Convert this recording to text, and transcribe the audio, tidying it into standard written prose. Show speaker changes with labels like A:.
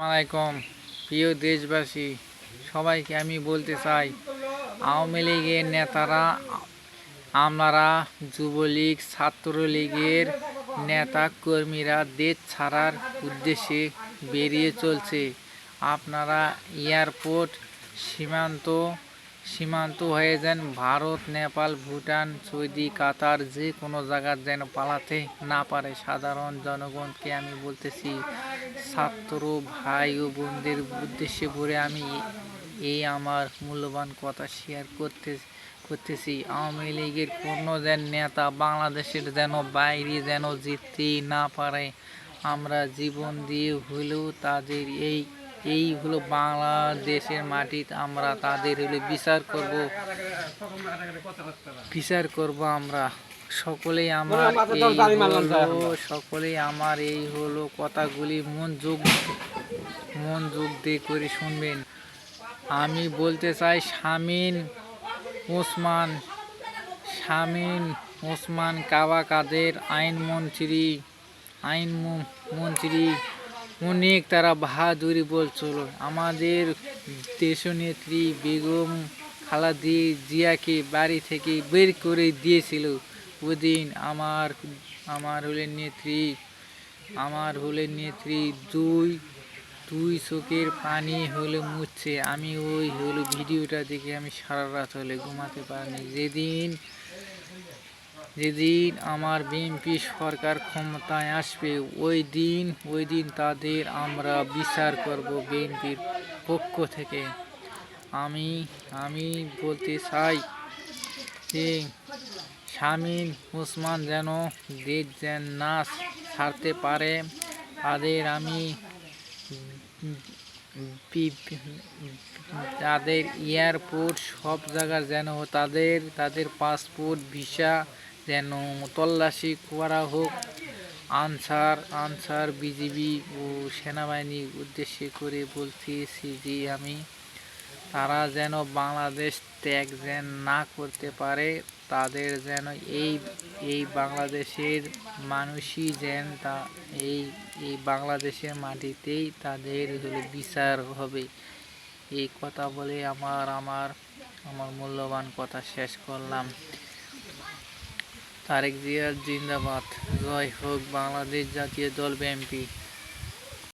A: আসসালামাইকুম প্রিয় দেশবাসী, সবাইকে আমি বলতে চাই, আওয়ামী লীগের নেতারা, আমরা যুবলীগ, ছাত্রলীগের নেতা কর্মীরা দেশ ছাড়ার উদ্দেশ্যে বেরিয়ে চলছে। আপনারা এয়ারপোর্ট, সীমান্ত হয়ে যান, ভারত, নেপাল, ভুটান, সৌদি, কাতার, যে কোনো জায়গার যেন পালাতে না পারে। সাধারণ জনগণকে আমি বলতেছি, ছাত্র ভাই ও বোনদের উদ্দেশ্যে করে আমি এই আমার মূল্যবান কথা শেয়ার করতেছি। আওয়ামী লীগের কোনো যেন নেতা বাংলাদেশের যেন বাইরে যেন যেতে না পারে। আমরা জীবন দিয়ে হলেও তাদের এই হলো বাংলাদেশের মাটিতে আমরা তাদের হলে বিচার করব। আমরা সকলেই আমার এই হলো কথাগুলি মনোযোগ দিয়ে করে শুনবেন। আমি বলতে চাই, শামীম ওসমান কাবা কাদের আইনমন্ত্রী অনেক তারা বাহাদুরি বলছিল। আমাদের দেশনেত্রী বেগম খালেদা জিয়াকে বাড়ি থেকে বের করে দিয়েছিল। ওদিন আমার হলেন নেত্রী দুই চোখের পানি হলে মুছছে। আমি ওই ভিডিওটা দেখে আমি সারা রাত হলে ঘুমাতে পারিনি। যেদিন আমার বিএনপি সরকার ক্ষমতায় আসবে, ওই দিন তাদের আমরা বিচার করব বিএনপির পক্ষ থেকে। আমি বলতে চাই যে শামীম ওসমান যেন দেশ যেন না ছাড়তে পারে, তাদের তাদের এয়ারপোর্ট সব জায়গার যেন তাদের পাসপোর্ট ভিসা যেন তল্লাশি করা হোক। আনসার বিজিবি ও সেনাবাহিনীর উদ্দেশ্যে করে বলতেছি যে তারা যেন বাংলাদেশ ত্যাগ যেন না করতে পারে। তাদের যেন এই বাংলাদেশের মানুষই যেন এই বাংলাদেশের মাটিতেই তাদের বিচার হবে। এই কথা বলে আমার মূল্যবান কথা শেষ করলাম। তারেক জিয়া জিন্দাবাদ। জয় হোক বাংলাদেশ জাতীয় দল বিএনপি।